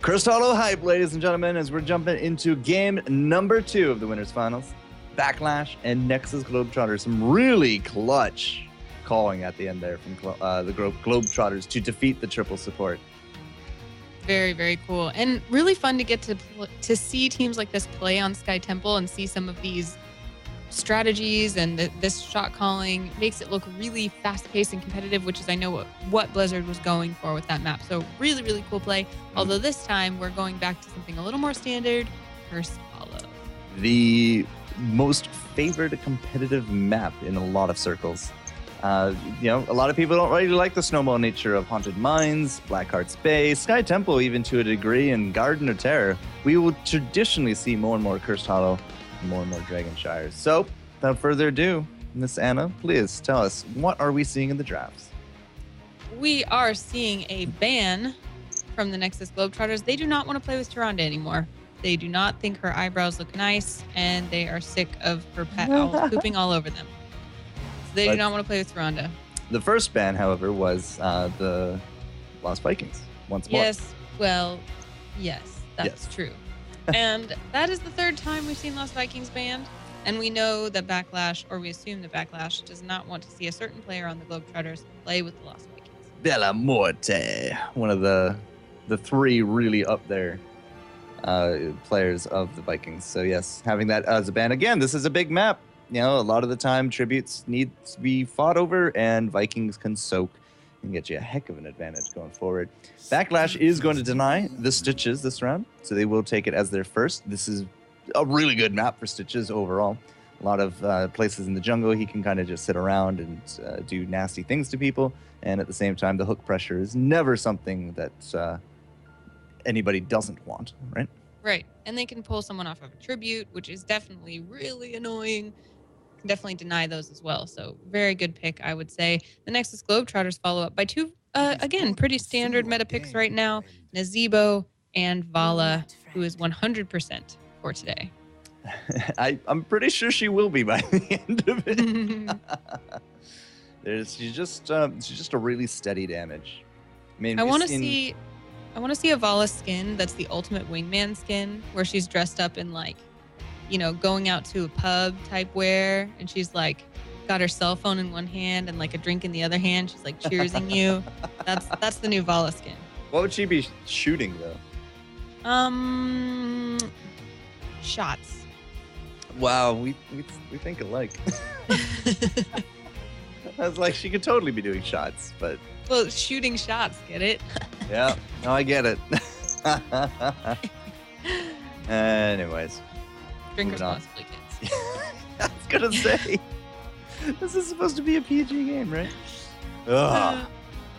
Cursed Hollow hype, ladies and gentlemen, as we're jumping into game number 2 of the winners finals. Backlash and Nexus Globetrotters. Some really clutch calling at the end there from the Globetrotters to defeat the triple support. Very, very cool. And really fun to get to see teams like this play on Sky Temple and see some of these strategies and this shot calling. Makes it look really fast-paced and competitive, which is, I know, what Blizzard was going for with that map. So really, really cool play. Although this time we're going back to something a little more standard, Cursed Hollow. The most favored competitive map in a lot of circles. A lot of people don't really like the snowball nature of Haunted Mines, Blackheart's Bay, Sky Temple even to a degree, and Garden of Terror. We will traditionally see more and more Cursed Hollow and more Dragonshires. So, without further ado, Miss Anna, please tell us, what are we seeing in the drafts? We are seeing a ban from the Nexus Globetrotters. They do not want to play with Tyrande anymore. They do not think her eyebrows look nice, and they are sick of her pet owls pooping all over them. So they do not want to play with Tyrande. The first ban, however, was the Lost Vikings, once more. Yes, well, yes, that's true. And that is the third time we've seen Lost Vikings banned. And we know that Backlash, or we assume that Backlash, does not want to see a certain player on the Globetrotters play with the Lost Vikings. Bella Morte, one of the three really up there players of the Vikings. So yes, having that as a ban. Again, this is a big map. A lot of the time tributes need to be fought over, and Vikings can soak and get you a heck of an advantage going forward. Backlash is going to deny the Stitches this round, so they will take it as their first. This is a really good map for Stitches overall. A lot of places in the jungle he can kind of just sit around and do nasty things to people, and at the same time, the hook pressure is never something that anybody doesn't want, right? Right, and they can pull someone off of a tribute, which is definitely really annoying. Can definitely deny those as well. So very good pick, I would say. The Nexus Globetrotters follow up by two, again, pretty standard meta picks right now. Nazebo and Vala, who is 100% for today. I'm pretty sure she will be by the end of it. She's just a really steady damage. I mean, I want to see a Vala skin that's the ultimate wingman skin, where she's dressed up in going out to a pub type wear, and she's got her cell phone in one hand and a drink in the other hand. She's cheersing you. That's the new Vala skin. What would she be shooting though? Shots. Wow, we think alike. I was she could totally be doing shots, but well, shooting shots, get it? Yeah, no, I get it. Anyways. Drink responsibly, kids. I was gonna say, this is supposed to be a PG game, right?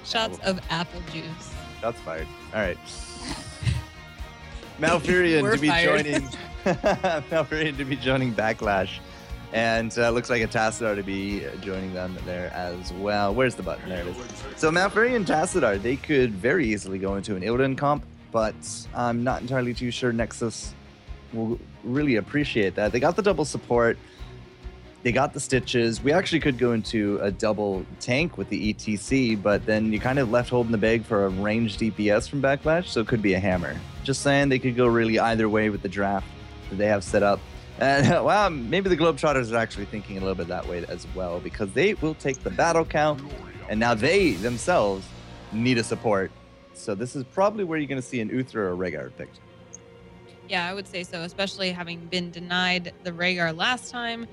Shots of apple juice. Shots fired. All right. Malfurion to be joining Backlash, and looks like a Tassadar to be joining them there as well. Where's the button? There it is. So Malfurion and Tassadar, they could very easily go into an Illidan comp, but I'm not entirely too sure Nexus will really appreciate that. They got the double support. They got the Stitches. We actually could go into a double tank with the ETC, but then you kind of left holding the bag for a ranged DPS from Backlash, so it could be a hammer. Just saying, they could go really either way with the draft that they have set up. And well, maybe the Globetrotters are actually thinking a little bit that way as well, because they will take the battle count, and now they themselves need a support. So this is probably where you're going to see an Uthra or Rhaegar picked. Yeah, I would say so, especially having been denied the Rhaegar last time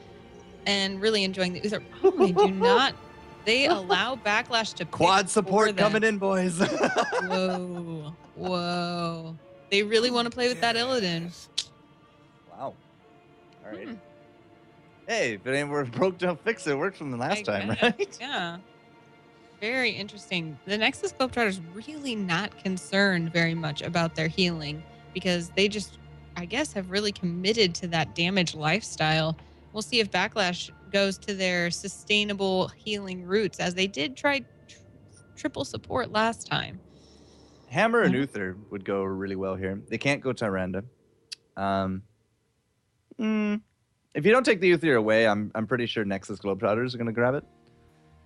and really enjoying the Uthra. Oh, they do not. They allow Backlash to pick quad support coming in, boys. Whoa. They really want to play with that Illidan. Wow. All right. Hey, if it ain't broke, don't fix it. It worked from the last time, right? Yeah. Very interesting. The Nexus Globetrotters really not concerned very much about their healing, because they just, I guess, have really committed to that damage lifestyle. We'll see if Backlash goes to their sustainable healing roots, as they did try triple support last time. Hammer and Uther would go really well here. They can't go Tyrande. If you don't take the Uther away, I'm pretty sure Nexus Globetrotters are going to grab it.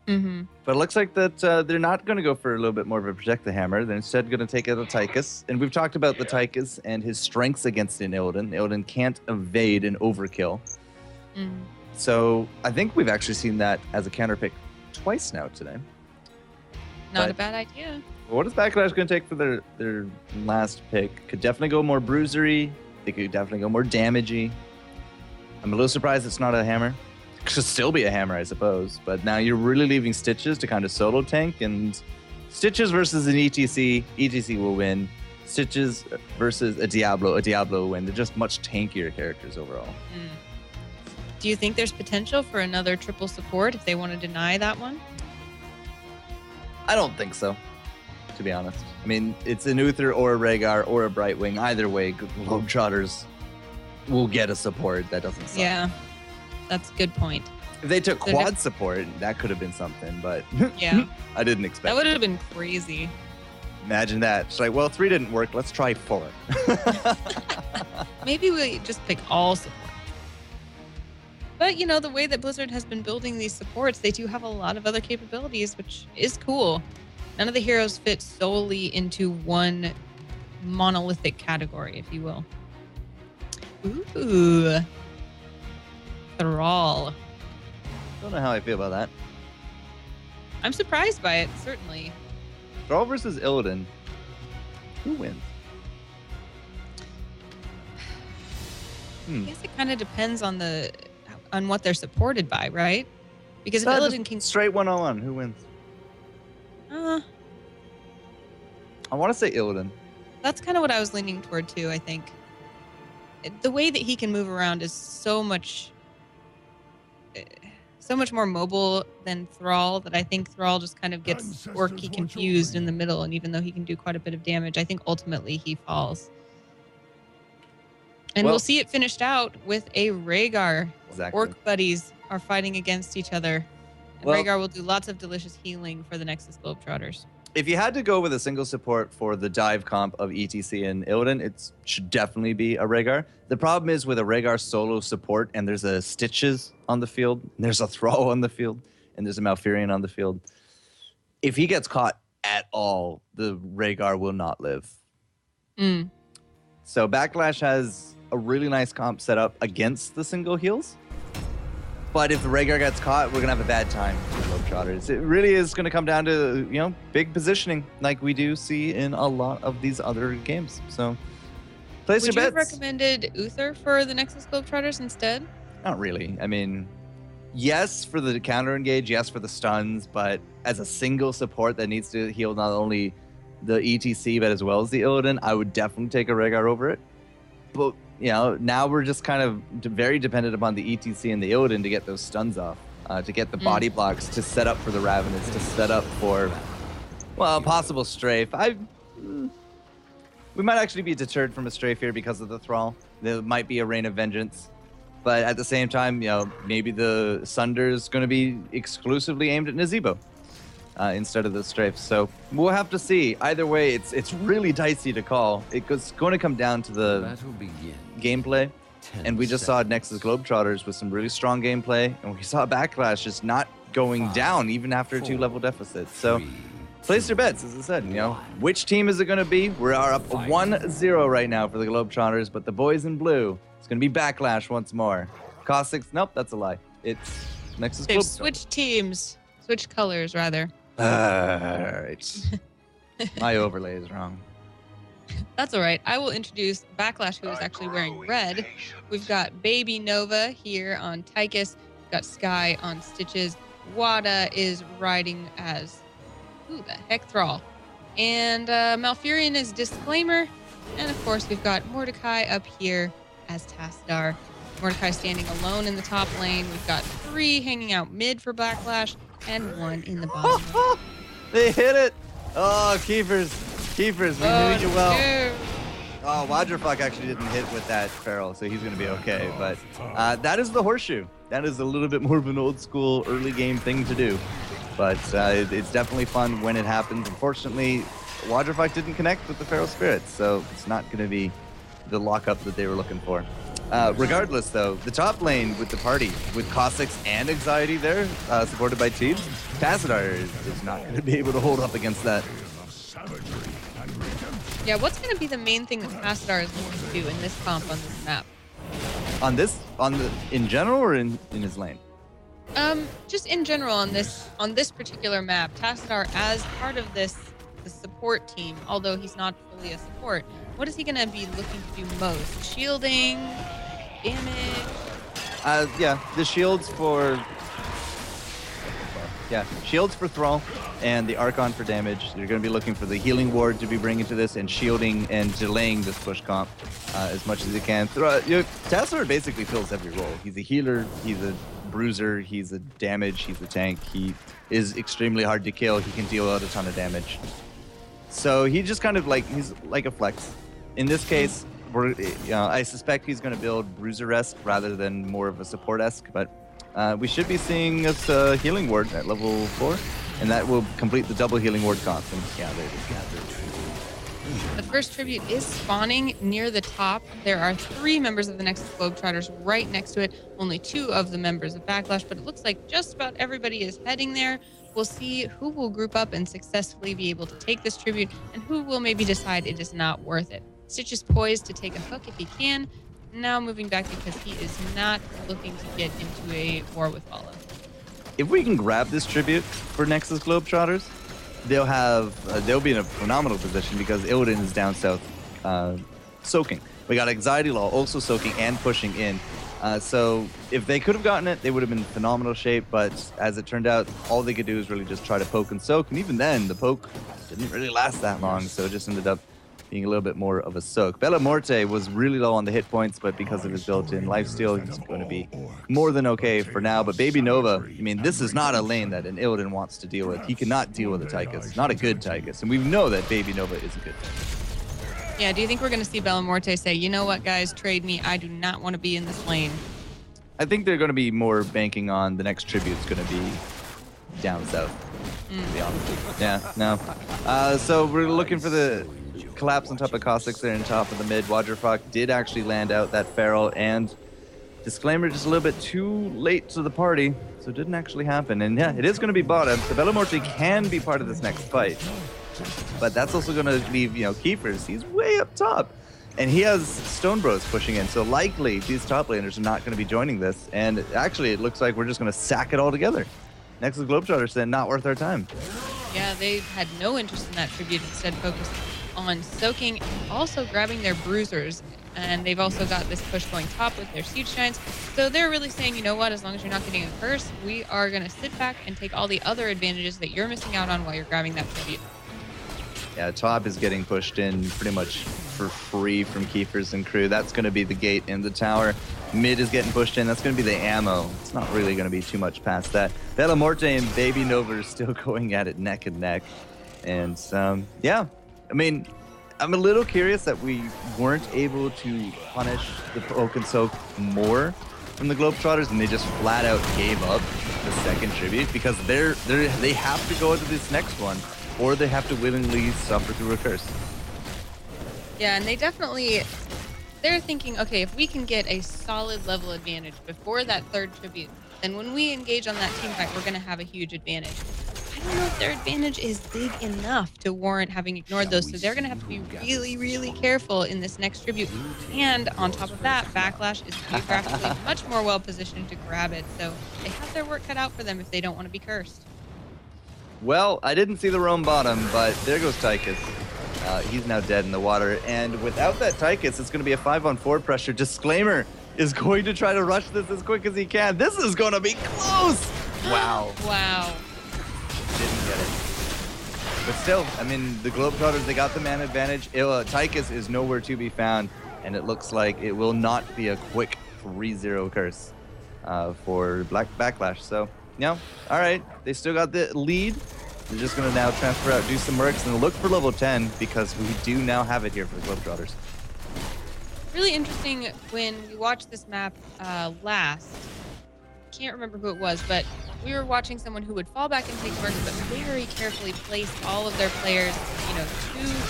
Mm-hmm. But it looks like that they're not going to go for a little bit more of a protect the hammer. They're instead going to take out the Tychus. And we've talked about the Tychus and his strengths against an Illidan. Illidan can't evade an overkill. Mm. So I think we've actually seen that as a counter pick twice now today. Not a bad idea. What is Backlash going to take for their last pick? Could definitely go more bruisery. They could definitely go more damagey. I'm a little surprised it's not a hammer. Could still be a hammer, I suppose. But now you're really leaving Stitches to kind of solo tank. And Stitches versus an ETC, ETC will win. Stitches versus a Diablo will win. They're just much tankier characters overall. Mm. Do you think there's potential for another triple support if they want to deny that one? I don't think so, to be honest. I mean, it's an Uther or a Rhaegar or a Brightwing. Either way, Globetrotters will get a support. That doesn't suck. Yeah, that's a good point. If they took quad support, that could have been something, but yeah, I didn't expect that would have been crazy. Imagine that. It's like, well, 3 didn't work. Let's try 4. Maybe we just pick all support. But, you know, the way that Blizzard has been building these supports, they do have a lot of other capabilities, which is cool. None of the heroes fit solely into one monolithic category, if you will. Ooh. Thrall. Don't know how I feel about that. I'm surprised by it, certainly. Thrall versus Illidan. Who wins? I guess it kind of depends on what they're supported by, right? Because if Illidan can straight 1-on-1, who wins? I want to say Illidan. That's kind of what I was leaning toward too. I think the way that he can move around is so much more mobile than Thrall that I think Thrall just kind of gets orky confused in the middle. And even though he can do quite a bit of damage, I think ultimately he falls. And we'll see it finished out with a Rhaegar. Exactly. Orc buddies are fighting against each other. And Rhaegar will do lots of delicious healing for the Nexus Globetrotters. If you had to go with a single support for the dive comp of ETC and Illidan, it should definitely be a Rhaegar. The problem is with a Rhaegar solo support, and there's a Stitches on the field, and there's a Thrall on the field, and there's a Malfurion on the field. If he gets caught at all, the Rhaegar will not live. So Backlash has a really nice comp set up against the single heals. But if the Rhaegar gets caught, we're going to have a bad time with Globetrotters. It really is going to come down to, you know, big positioning like we do see in a lot of these other games. So place your bets. Would you have recommended Uther for the Nexus Globetrotters instead? Not really. I mean, yes for the counter engage, yes for the stuns, but as a single support that needs to heal not only the ETC but as well as the Illidan, I would definitely take a Rhaegar over it. But you know, now we're just kind of very dependent upon the ETC and the Illidan to get those stuns off, to get the body blocks, to set up for the Ravenous, to set up for, well, a possible strafe. We might actually be deterred from a strafe here because of the Thrall. There might be a Reign of Vengeance. But at the same time, you know, maybe the Sunder is going to be exclusively aimed at Nazebo instead of the strafe. So we'll have to see. Either way, it's really dicey to call. It's going to come down to the gameplay. And we just saw Nexus Globetrotters with some really strong gameplay. And we saw Backlash just not going down even after a 2-level deficit. So place your bets, as I said. You know, which team is it going to be? We are up 1-0 right now for the Globetrotters. But the boys in blue, it's going to be Backlash once more. Caustics, nope, that's a lie. It's Nexus Globetrotters. They've switched teams. Switched colors, rather. All right. My overlay is wrong. That's all right. I will introduce Backlash, who is actually wearing red. We've got Baby Nova here on Tychus. We've got Sky on Stitches. Wada is riding as, who the heck, Thrall. And Malfurion is Disclaimer. And of course, we've got Mordecai up here as Tassadar. Mordecai standing alone in the top lane. We've got 3 hanging out mid for Backlash and 1 in the bottom lane. They hit it. Oh, Keepers, we knew you well. No. Oh, Wadgerfuck actually didn't hit with that Feral, so he's going to be okay. But that is the horseshoe. That is a little bit more of an old school early game thing to do. But it's definitely fun when it happens. Unfortunately, Wadgerfuck didn't connect with the Feral Spirits, so it's not going to be the lockup that they were looking for. Regardless, though, the top lane with the party, with Cossacks and Anxiety there, supported by Teebs, Tassadar is not going to be able to hold up against that. Yeah, what's going to be the main thing that Tassadar is going to do in this comp on this map? In general or in his lane? Just in general on this particular map, Tassadar as part of the support team, although he's not fully a support, what is he going to be looking to do most? Shielding, damage? The shields for Thrall and the Archon for damage. You're going to be looking for the healing ward to be bringing to this and shielding and delaying this push comp as much as you can. Tassadar basically fills every role. He's a healer, he's a bruiser, he's a damage, he's a tank. He is extremely hard to kill. He can deal out a ton of damage. So he just kind of he's like a flex. In this case, I suspect he's going to build bruiser-esque rather than more of a support-esque, but we should be seeing us healing ward at level 4, and that will complete the double healing ward comp. And yeah, there it is. The first tribute is spawning near the top. There are 3 members of the Nexus Globetrotters right next to it. Only 2 of the members of Backlash, but it looks like just about everybody is heading there. We'll see who will group up and successfully be able to take this tribute, and who will maybe decide it is not worth it. Stitch is poised to take a hook if he can. Now moving back because he is not looking to get into a war with Olive. If we can grab this tribute for Nexus Globetrotters, they'll be in a phenomenal position because Illidan is down south soaking. We got Anxiety Law also soaking and pushing in. So if they could have gotten it, they would have been in phenomenal shape. But as it turned out, all they could do is really just try to poke and soak. And even then, the poke didn't really last that long. So it just ended up being a little bit more of a soak. Bella Morte was really low on the hit points, but because of his built-in lifesteal, he's going to be more than okay for now. But Baby Nova, I mean, this is not a lane that an Illidan wants to deal with. He cannot deal with a Tychus, not a good Tychus. And we know that Baby Nova is a good Tychus. Yeah, do you think we're going to see Bella Morte say, you know what, guys, trade me. I do not want to be in this lane. I think they're going to be more banking on the next tribute's going to be down south, to be honest. Yeah, no. So we're looking for the collapse on top of Cossacks there in top of the mid. Wadgerfok did actually land out that Feral, and disclaimer, just a little bit too late to the party, so it didn't actually happen. And yeah, it is going to be bottom. So Bella Morte can be part of this next fight, but that's also going to leave, Kiefer's. He's way up top, and he has Stone Bros pushing in, so likely these top laners are not going to be joining this. And actually, it looks like we're just going to sack it all together. Nexus Globetrotters said, not worth our time. Yeah, they had no interest in that tribute, instead focused on soaking, also grabbing their bruisers, and they've also got this push going top with their siege giants. So they're really saying, you know what, as long as you're not getting a curse, we are going to sit back and take all the other advantages that you're missing out on while you're grabbing that tribute. Yeah, top is getting pushed in pretty much for free from Kiefer's and crew. That's going to be the gate in the tower. Mid is getting pushed in. That's going to be the ammo. It's not really going to be too much past that. Bella Morte and Baby Nova are still going at it neck and neck. And yeah, I mean, I'm a little curious that we weren't able to punish the poke and soak more from the Globetrotters, and they just flat out gave up the second tribute because they have to go into this next one, or they have to willingly suffer through a curse. Yeah, and they're thinking, okay, if we can get a solid level advantage before that third tribute, then when we engage on that team fight, we're going to have a huge advantage. I don't know if their advantage is big enough to warrant having ignored those, so they're going to have to be really, really careful in this next tribute. And on top of that, Backlash is geographically much more well-positioned to grab it, so they have their work cut out for them if they don't want to be cursed. Well, I didn't see the roam bottom, but there goes Tychus. He's now dead in the water, and without that Tychus, it's going to be a 5-on-4 pressure. Disclaimer is going to try to rush this as quick as he can. This is going to be close! Wow. Wow. Didn't get it. But still, I mean, the Globetrotters, they got the man advantage. Tychus is nowhere to be found, and it looks like it will not be a quick 3-0 curse for Backlash. So, all right. They still got the lead. They're just going to now transfer out, do some mercs, and look for level 10 because we do now have it here for the Globetrotters. Really interesting when we watched this map last. Can't remember who it was, but we were watching someone who would fall back and take marks, but very carefully place all of their players, you know,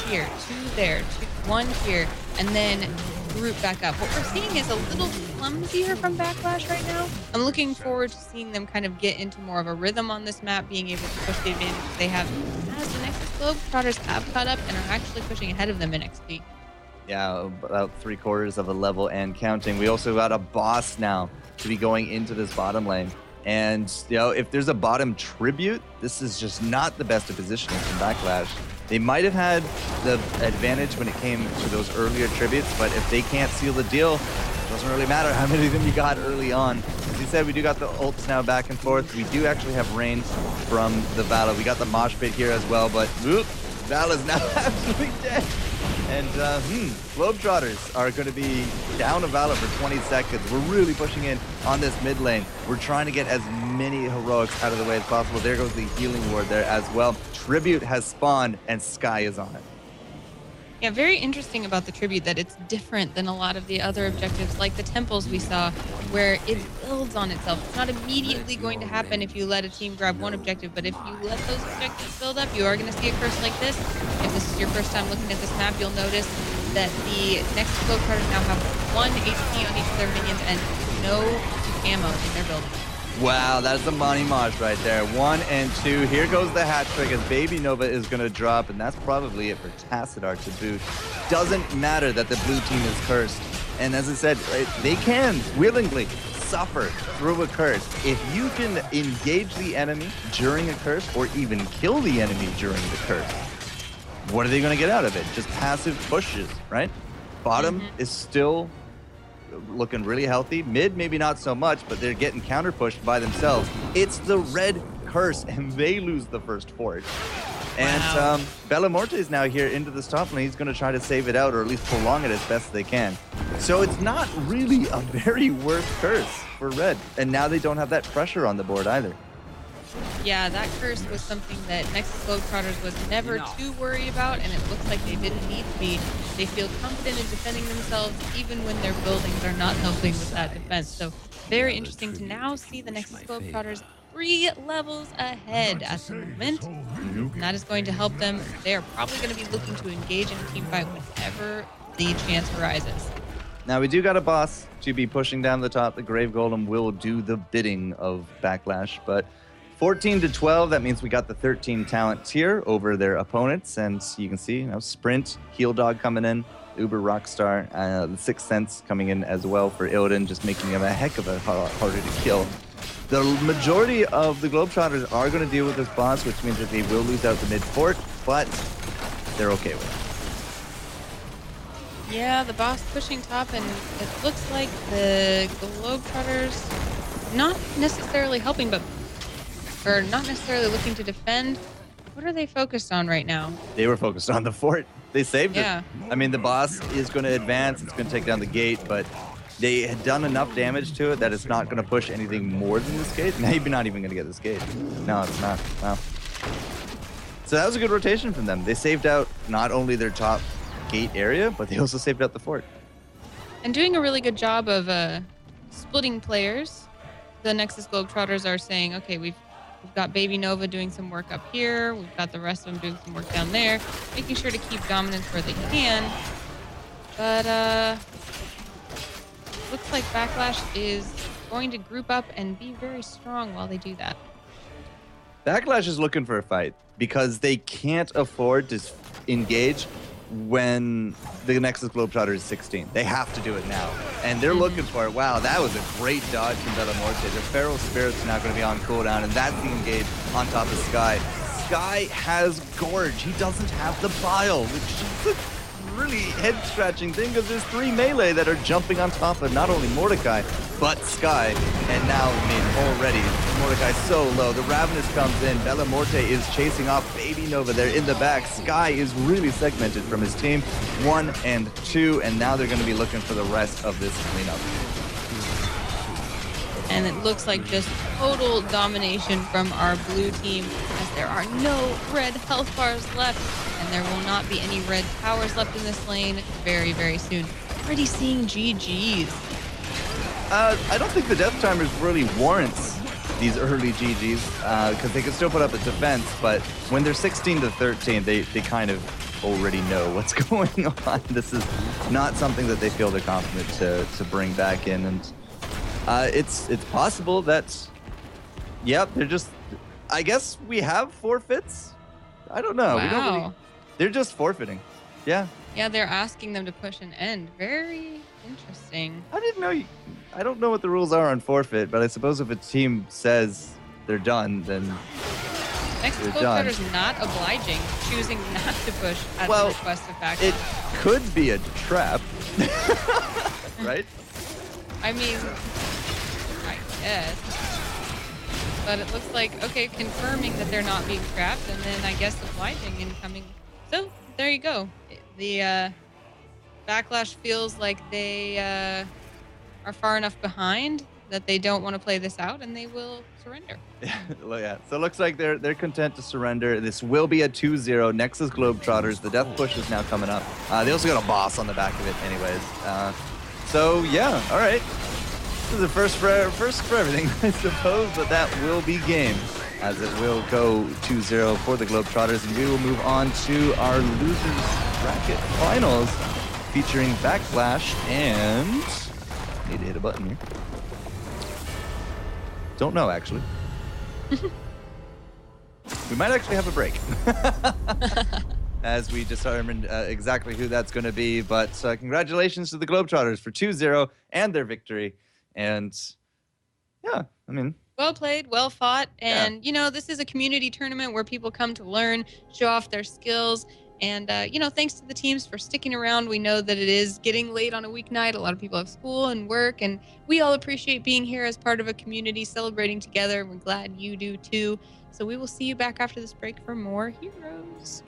2 here, 2 there, 1 here, and then group back up. What we're seeing is a little clumsier from Backlash right now. I'm looking forward to seeing them kind of get into more of a rhythm on this map, being able to push the advantage they have, as the Nexus Globetrotters have caught up and are actually pushing ahead of them in XP. Yeah, about 3/4 of a level and counting. We also got a boss now to be going into this bottom lane. And, you know, if there's a bottom tribute, this is just not the best of positioning from Backlash. They might have had the advantage when it came to those earlier tributes, but if they can't seal the deal, it doesn't really matter how many of them you got early on. As you said, we do got the ults now back and forth. We do actually have range from the Vala. We got the mosh pit here as well, but whoop, Vala's now absolutely dead. And Globetrotters are going to be down a Vala for 20 seconds. We're really pushing in on this mid lane. We're trying to get as many heroics out of the way as possible. There goes the healing ward there as well. Tribute has spawned and Sky is on it. Yeah, very interesting about the tribute that it's different than a lot of the other objectives like the temples we saw, where it builds on itself. It's not immediately going to happen if you let a team grab one objective, but if you let those objectives build up, you are going to see a curse like this. If this is your first time looking at this map, you'll notice that the Nexus Globetrotters now have 1 HP on each of their minions and no ammo in their building. Wow, that's a money mosh right there. 1 and 2. Here goes the hat trick as Baby Nova is going to drop, and that's probably it for Tassadar to boot. Doesn't matter that the blue team is cursed. And as I said, they can willingly suffer through a curse. If you can engage the enemy during a curse or even kill the enemy during the curse, what are they going to get out of it? Just passive pushes, right? Bottom is still looking really healthy. Mid, maybe not so much, but they're getting counter pushed by themselves. It's the red curse, and they lose the first fort. And Bellamorte is now here into this top lane. He's going to try to save it out, or at least prolong it as best they can. So it's not really a very worse curse for red. And now they don't have that pressure on the board either. Yeah, that curse was something that Nexus Globetrotters was never too worried about, and it looks like they didn't need to be. They feel confident in defending themselves even when their buildings are not helping with that defense. So very interesting to now see the Nexus Globetrotters 3 levels ahead at the moment. And that is going to help them. They are probably going to be looking to engage in a team fight whenever the chance arises. Now we do got a boss to be pushing down the top. The Grave Golem will do the bidding of Backlash, but 14 to 12, that means we got the 13 talent tier over their opponents. And you can see, Sprint, Heal Dog coming in, Uber Rockstar, the Sixth Sense coming in as well for Illidan, just making him a heck of a harder to kill. The majority of the Globetrotters are going to deal with this boss, which means that they will lose out the mid fort, but they're okay with it. Yeah, the boss pushing top, and it looks like the Globetrotters not necessarily helping, but or not necessarily looking to defend. What are they focused on right now? They were focused on the fort. They saved it. Yeah. I mean, the boss is going to advance. It's going to take down the gate, but they had done enough damage to it that it's not going to push anything more than this gate. Maybe not even going to get this gate. No, it's not. Wow. So that was a good rotation from them. They saved out not only their top gate area, but they also saved out the fort. And doing a really good job of splitting players. The Nexus Globetrotters are saying, okay, we've got Baby Nova doing some work up here. We've got the rest of them doing some work down there, making sure to keep dominance where they can. But looks like Backlash is going to group up and be very strong while they do that. Backlash is looking for a fight because they can't afford to engage when the Nexus Globetrotter is 16. They have to do it now. And they're looking for it. Wow, that was a great dodge from Bellamorte. The Feral Spirit's now going to be on cooldown, and that's the engage on top of Sky. Sky has Gorge. He doesn't have the Bile, which is a really head-scratching thing because there's 3 melee that are jumping on top of not only Mordecai, but Sky. And now, I mean, already, Mordecai's so low. The Ravenous comes in. Bellamorte is chasing off Baby Nova there in the back. Sky is really segmented from his team. 1 and 2, and now they're going to be looking for the rest of this cleanup. And it looks like just total domination from our blue team, as there are no red health bars left, and there will not be any red towers left in this lane very, very soon. Already seeing GGs. I don't think the death timers really warrants these early GGs because they can still put up a defense, but when they're 16-13, they kind of already know what's going on. This is not something that they feel they're confident to bring back in, and it's possible that, yep, they're just, I guess we have forfeits. I don't know. Wow. We don't really, they're just forfeiting. Yeah. Yeah, they're asking them to push an end. Very interesting. I didn't know. I don't know what the rules are on forfeit, but I suppose if a team says they're done, then Nexus they're done. Globetrotters not obliging, choosing not to push at Well, the request of Backlash. it could be a trap, right? I mean, I guess. But it looks like, okay, confirming that they're not being trapped, and then I guess obliging and coming. So there you go. The Backlash feels like they are far enough behind that they don't want to play this out, and they will surrender. Yeah. So it looks like they're content to surrender. This will be a 2-0 Nexus Globetrotters. The death push is now coming up. They also got a boss on the back of it, anyways. So yeah, all right. This is the first for everything, I suppose, but that will be game, as it will go 2-0 for the Globetrotters, and we will move on to our losers bracket finals, featuring Backlash and need to hit a button here. Don't know, actually. We might actually have a break as we determined exactly who that's going to be. But congratulations to the Globetrotters for 2-0 and their victory. And yeah, I mean, well played, well fought. And, you know, this is a community tournament where people come to learn, show off their skills. And, you know, thanks to the teams for sticking around. We know that it is getting late on a weeknight. A lot of people have school and work, and we all appreciate being here as part of a community celebrating together. We're glad you do too. So we will see you back after this break for more Heroes.